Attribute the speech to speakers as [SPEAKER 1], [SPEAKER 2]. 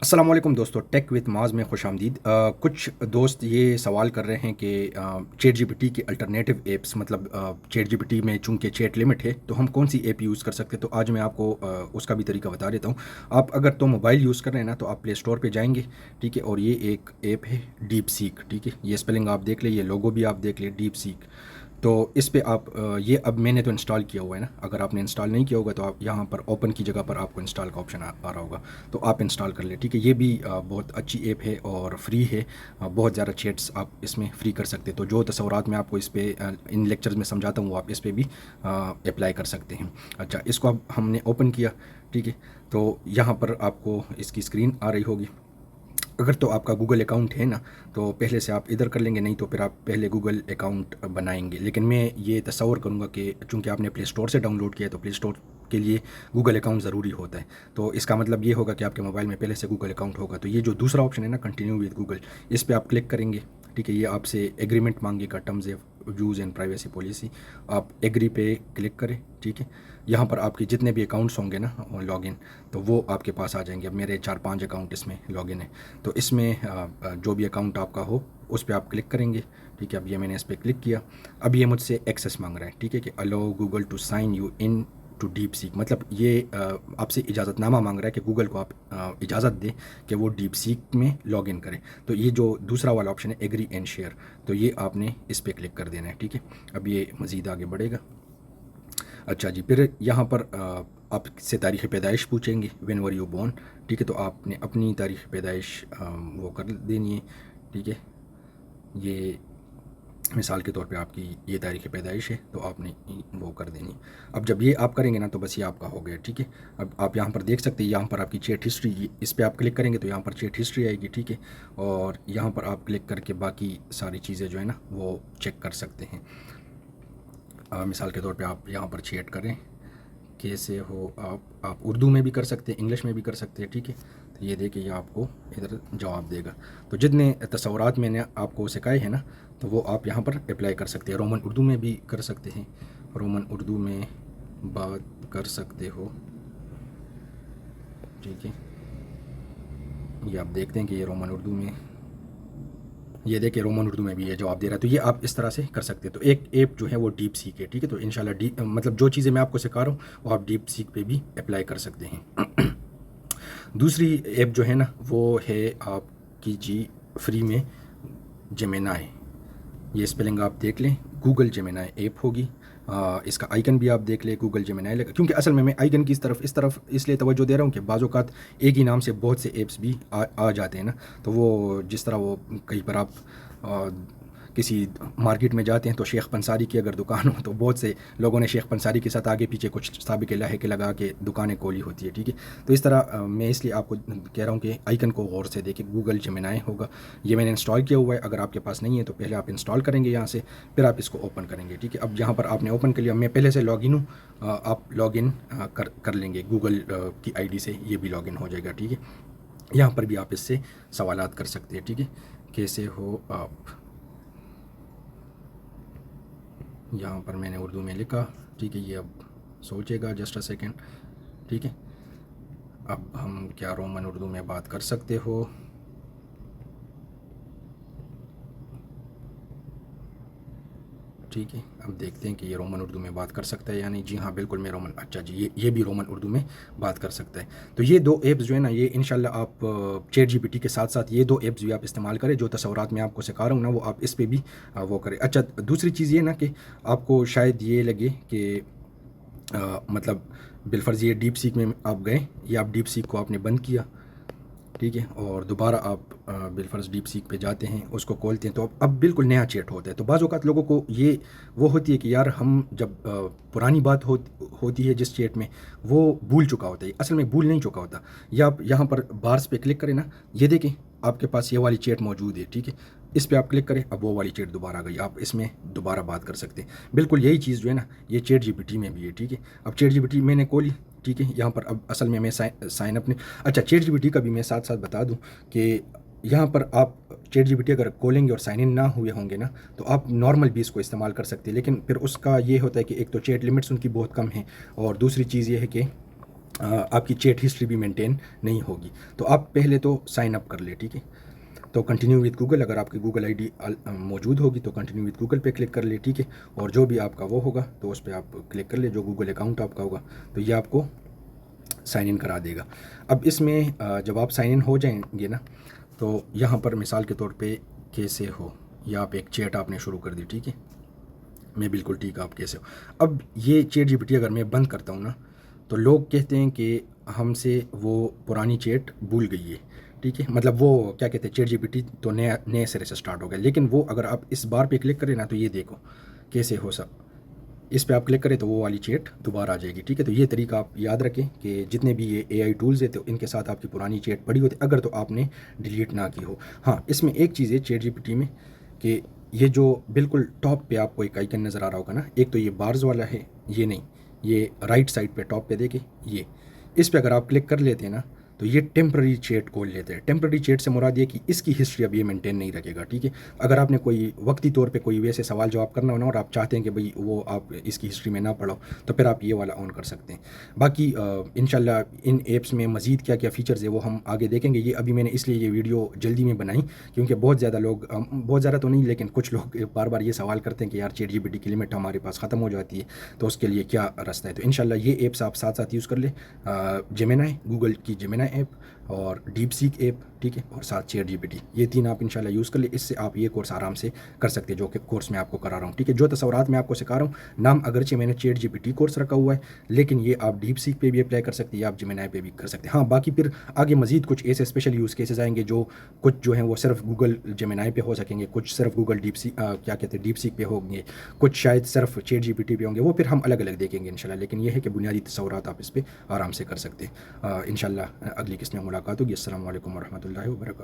[SPEAKER 1] السلام علیکم دوستو، ٹیک وتھ معاذ میں خوش آمدید۔ کچھ دوست یہ سوال کر رہے ہیں کہ چیٹ جی پی ٹی کے الٹرنیٹیو ایپس، مطلب چیٹ جی پی ٹی میں چونکہ چیٹ لمٹ ہے تو ہم کون سی ایپ یوز کر سکتے ہیں۔ تو آج میں آپ کو اس کا بھی طریقہ بتا دیتا ہوں۔ آپ اگر تو موبائل یوز کر رہے ہیں نا، تو آپ پلے اسٹور پہ جائیں گے، ٹھیک ہے، اور یہ ایک ایپ ہے ڈیپ سیک، ٹھیک ہے، یہ اسپیلنگ آپ دیکھ لیں، یہ لوگو بھی آپ دیکھ لیں، ڈیپ سیک۔ تو اس پہ آپ یہ اب میں نے تو انسٹال کیا ہوا ہے نا، اگر آپ نے انسٹال نہیں کیا ہوگا تو آپ یہاں پر اوپن کی جگہ پر آپ کو انسٹال کا آپشن آ رہا ہوگا، تو آپ انسٹال کر لیں، ٹھیک ہے۔ یہ بھی بہت اچھی ایپ ہے اور فری ہے، بہت زیادہ چیٹس آپ اس میں فری کر سکتے ہیں۔ تو جو تصورات میں آپ کو اس پہ ان لیکچرز میں سمجھاتا ہوں وہ آپ اس پہ بھی اپلائی کر سکتے ہیں۔ اچھا، اس کو اب ہم نے اوپن کیا، ٹھیک ہے، تو یہاں پر آپ کو اس کی اسکرین آ رہی ہوگی۔ اگر تو آپ کا گوگل اکاؤنٹ ہے نا تو پہلے سے آپ ادھر کر لیں گے، نہیں تو پھر آپ پہلے گوگل اکاؤنٹ بنائیں گے، لیکن میں یہ تصور کروں گا کہ چونکہ آپ نے پلے اسٹور سے ڈاؤن لوڈ کیا ہے تو پلے اسٹور کے لیے گوگل اکاؤنٹ ضروری ہوتا ہے، تو اس کا مطلب یہ ہوگا کہ آپ کے موبائل میں پہلے سے گوگل اکاؤنٹ ہوگا۔ تو یہ جو دوسرا آپشن ہے نا، کنٹینیو وتھ گوگل، اس پہ آپ کلک کریں گے، ٹھیک ہے۔ یہ آپ سے ایگریمنٹ مانگے گا، terms use and privacy policy, آپ ایگری پہ کلک کریں، ٹھیک ہے۔ یہاں پر آپ کے جتنے بھی اکاؤنٹس ہوں گے نا لاگ ان، تو وہ آپ کے پاس آ جائیں گے۔ اب میرے 4-5 اکاؤنٹ اس میں لاگ ان ہے، تو اس میں جو بھی اکاؤنٹ آپ کا ہو اس پہ آپ کلک کریں گے، ٹھیک ہے۔ اب یہ میں نے اس پہ کلک کیا، اب یہ مجھ سے ایکسیس مانگ رہا ہے، ٹھیک ہے، کہ allow Google to sign you in to DeepSeek, مطلب یہ آپ سے اجازت نامہ مانگ رہا ہے کہ گوگل کو آپ اجازت دیں کہ وہ ڈیپ سیک میں لاگ ان کرے۔ تو یہ جو دوسرا والا آپشن ہے ایگری اینڈ شیئر، تو یہ آپ نے اس پہ کلک کر دینا ہے، ٹھیک ہے۔ اب یہ مزید آگے بڑھے گا۔ اچھا جی، پھر یہاں پر آپ سے تاریخ پیدائش پوچھیں گے، وین ور یو بورن، ٹھیک ہے، تو آپ نے اپنی تاریخ پیدائش وہ کر دینی ہے، ٹھیک ہے۔ یہ مثال کے طور پہ آپ کی یہ تاریخ پیدائش ہے تو آپ نے وہ کر دینی ہے۔ اب جب یہ آپ کریں گے نا تو بس یہ آپ کا ہو گیا، ٹھیک ہے۔ اب آپ یہاں پر دیکھ سکتے ہیں، یہاں پر آپ کی چیٹ ہسٹری، اس پہ آپ کلک کریں گے تو یہاں پر چیٹ ہسٹری آئے گی، ٹھیک ہے، اور یہاں پر آپ کلک کر کے باقی ساری چیزیں جو ہے نا وہ چیک کر سکتے ہیں۔ مثال کے طور پہ آپ یہاں پر چیٹ کریں، کیسے ہو آپ اردو میں بھی کر سکتے ہیں، انگلش میں بھی کر سکتے ہیں، ٹھیک ہے۔ تو یہ دیکھیں، یہ آپ کو ادھر جواب دے گا۔ تو جتنے تصورات میں نے آپ کو سکھائے ہیں نا تو وہ آپ یہاں پر اپلائی کر سکتے ہیں۔ رومن اردو میں بھی کر سکتے ہیں، رومن اردو میں بات کر سکتے ہو، ٹھیک ہے۔ یہ آپ دیکھتے ہیں کہ یہ رومن اردو میں، یہ دیکھیں رومن اردو میں بھی یہ جواب دے رہا ہے، تو یہ آپ اس طرح سے کر سکتے ہیں۔ تو ایک ایپ جو ہے وہ ڈیپ سیک ہے، ٹھیک ہے۔ تو انشاءاللہ مطلب جو چیزیں میں آپ کو سکھا رہا ہوں وہ آپ ڈیپ سیک پہ بھی اپلائی کر سکتے ہیں۔ دوسری ایپ جو ہے نا وہ ہے آپ کی جی فری میں جیمینائی، یہ اسپیلنگ آپ دیکھ لیں، گوگل جیمینائی ایپ ہوگی۔ اس کا آئیکن بھی آپ دیکھ لیں، گوگل جیمینائی لگا، کیونکہ اصل میں آئیکن کی اس طرف اس لیے توجہ دے رہا ہوں کہ بعض اوقات ایک ہی نام سے بہت سے ایپس بھی آ جاتے ہیں نا، تو وہ جس طرح وہ کہیں پر آپ کسی مارکیٹ میں جاتے ہیں تو شیخ پنساری کی اگر دکان ہو تو بہت سے لوگوں نے شیخ پنساری کے ساتھ آگے پیچھے کچھ سابق لاحق لگا کے دکانیں کھولی ہوتی ہے، ٹھیک ہے۔ تو اس طرح میں اس لیے آپ کو کہہ رہا ہوں کہ آئیکن کو غور سے دیکھیں، گوگل جیمینائی ہوگا، یہ میں نے انسٹال کیا ہوا ہے۔ اگر آپ کے پاس نہیں ہے تو پہلے آپ انسٹال کریں گے یہاں سے، پھر آپ اس کو اوپن کریں گے، ٹھیک ہے۔ اب یہاں پر آپ نے اوپن کر لیا، میں پہلے سے لاگ ان ہوں، آپ لاگ ان کر لیں گے گوگل کی آئی ڈی سے، یہ بھی لاگ ان ہو جائے گا، ٹھیک ہے۔ یہاں پر بھی آپ اس سے سوالات کر سکتے ہیں، ٹھیک ہے، کیسے ہو آپ، یہاں پر میں نے اردو میں لکھا، ٹھیک ہے۔ یہ اب سوچے گا جسٹ اے سیکنڈ، ٹھیک ہے۔ اب ہم کیا رومن اردو میں بات کر سکتے ہو، ٹھیک ہے۔ اب دیکھتے ہیں کہ یہ رومن اردو میں بات کر سکتا ہے یا نہیں۔ جی ہاں بالکل، میں رومن، اچھا جی، یہ بھی رومن اردو میں بات کر سکتا ہے۔ تو یہ دو ایپس جو ہے نا، یہ انشاءاللہ آپ چیٹ جی پی ٹی کے ساتھ ساتھ یہ دو ایپس بھی آپ استعمال کریں، جو تصورات میں آپ کو سکھا رہا ہوں نا وہ آپ اس پہ بھی وہ کریں۔ اچھا، دوسری چیز یہ نا کہ آپ کو شاید یہ لگے کہ مطلب بالفرض یہ ڈیپ سیک میں آپ گئے، یا آپ ڈیپ سیک کو آپ نے بند کیا، ٹھیک ہے، اور دوبارہ آپ بالفرض ڈیپ سیک پہ جاتے ہیں، اس کو کھولتے ہیں تو اب بالکل نیا چیٹ ہوتا ہے۔ تو بعض اوقات لوگوں کو یہ وہ ہوتی ہے کہ یار ہم جب پرانی بات ہوتی ہے جس چیٹ میں، وہ بھول چکا ہوتا ہے، اصل میں بھول نہیں چکا ہوتا۔ یا آپ یہاں پر بارس پہ کلک کریں نا، یہ دیکھیں آپ کے پاس یہ والی چیٹ موجود ہے، ٹھیک ہے، اس پہ آپ کلک کریں، اب وہ والی چیٹ دوبارہ آ گئی، آپ اس میں دوبارہ بات کر سکتے ہیں۔ بالکل یہی چیز جو ہے نا یہ چیٹ جی پی ٹی میں بھی ہے، ٹھیک ہے۔ اب چیٹ جی پی ٹی میں نے کھولی، ٹھیک ہے، یہاں پر اب اصل میں سائن اپ نے، اچھا چیٹ جی پی ٹی کا بھی میں ساتھ ساتھ بتا دوں کہ یہاں پر آپ چیٹ جی پی ٹی اگر کھولیں گے اور سائن ان نہ ہوئے ہوں گے نا تو آپ نارمل بھی اس کو استعمال کر سکتے ہیں، لیکن پھر اس کا یہ ہوتا ہے کہ ایک تو چیٹ لمٹس ان کی بہت کم ہیں، اور دوسری چیز یہ ہے کہ آپ کی چیٹ ہسٹری بھی مینٹین نہیں ہوگی. تو آپ پہلے تو سائن اپ کر لیں, ٹھیک ہے. تو کنٹینیو وتھ گوگل, اگر آپ کی گوگل آئی ڈی موجود ہوگی تو کنٹینیو وتھ گوگل پہ کلک کر لیں, ٹھیک ہے. اور جو بھی آپ کا وہ ہوگا تو اس پہ آپ کلک کر لیں, جو گوگل اکاؤنٹ آپ کا ہوگا تو یہ آپ کو سائن ان کرا دے گا. اب اس میں جب آپ سائن ان ہو جائیں گے نا, تو یہاں پر مثال کے طور پہ کیسے ہو, یا آپ ایک چیٹ آپ نے شروع کر دی, ٹھیک ہے. میں بالکل ٹھیک, آپ کیسے ہو. اب یہ چیٹ جی پی ٹی اگر میں بند کرتا ہوں نا, تو لوگ کہتے ہیں کہ ہم سے وہ پرانی چیٹ بھول گئی ہے, ٹھیک ہے. مطلب وہ کیا کہتے ہیں, چیٹ جی پی ٹی تو نئے سرے سے اسٹارٹ ہو گیا. لیکن وہ اگر آپ اس بار پہ کلک کریں نا, تو یہ دیکھو کیسے ہو سب, اس پہ آپ کلک کریں تو وہ والی چیٹ دوبارہ آ جائے گی, ٹھیک ہے. تو یہ طریقہ آپ یاد رکھیں کہ جتنے بھی یہ اے آئی ٹولز ہیں تو ان کے ساتھ آپ کی پرانی چیٹ پڑی ہوتی اگر تو آپ نے ڈیلیٹ نہ کی ہو. ہاں, اس میں ایک چیز ہے چیٹ جی پی ٹی میں کہ یہ جو بالکل ٹاپ پہ آپ کو ایک آئیکن نظر آ رہا ہوگا نا, ایک تو یہ بارز والا ہے, یہ نہیں, یہ رائٹ سائڈ پہ ٹاپ پہ دیکھیں, یہ اس پہ اگر آپ کلک کر لیتے ہیں نا, تو یہ ٹیمپرری چیٹ کھول لیتے ہیں. ٹیمپرری چیٹ سے مراد یہ کہ اس کی ہسٹری اب یہ مینٹین نہیں رکھے گا, ٹھیک ہے. اگر آپ نے کوئی وقتی طور پہ کوئی ویسے سوال جواب کرنا ہونا اور آپ چاہتے ہیں کہ بھئی وہ آپ اس کی ہسٹری میں نہ پڑھو, تو پھر آپ یہ والا آن کر سکتے ہیں. باقی انشاءاللہ ان ایپس میں مزید کیا کیا فیچرز ہیں وہ ہم آگے دیکھیں گے. یہ ابھی میں نے اس لیے یہ ویڈیو جلدی میں بنائی کیونکہ بہت زیادہ لوگ, بہت زیادہ تو نہیں لیکن کچھ لوگ بار بار یہ سوال کرتے ہیں کہ یار چیٹ جی پی ٹی کی لمٹ ہمارے پاس ختم ہو جاتی ہے, تو اس کے لیے کیا راستہ ہے. تو انشاءاللہ یہ ایپس آپ ساتھ ساتھ یوز کر لیں, جیمینائی, گوگل کی جیمینائی ایپ اور ڈیپ سیک ایپ, ٹھیک ہے, اور ساتھ چیٹ جی پی ٹی, یہ تین آپ انشاءاللہ یوز کر لیں. اس سے آپ یہ کورس آرام سے کر سکتے ہیں جو کہ کورس میں آپ کو کرا رہا ہوں, ٹھیک ہے. جو تصورات میں آپ کو سکھا رہا ہوں, نام اگرچہ میں نے chat G P T course رکھا ہوا ہے, لیکن یہ آپ ڈیپ سیک پہ بھی اپلائی کر سکتے ہیں, یا آپ جیمینائی پہ بھی کر سکتے ہیں. ہاں, باقی پھر آگے مزید کچھ ایسے اسپیشل یوز کیسز آئیں گے جو کچھ جو ہیں وہ صرف گوگل جیمینائی پہ ہو سکیں گے, کچھ صرف گوگل ڈیپ سیک کیا کہتے ہیں ڈیپ سیک پہ ہوں گے, کچھ شاید صرف چیٹ جی پی ٹی پہ ہوں گے. وہ پھر ہم الگ الگ دیکھیں گے انشاءاللہ, لیکن یہ ہے کہ بنیادی تصورات آپ اس پہ آرام سے کر سکتے ہیں. انشاءاللہ اگلی قسط میں ملاقات ہوگی. السلام علیکم ورحمۃ اللہ وبرکاتہ.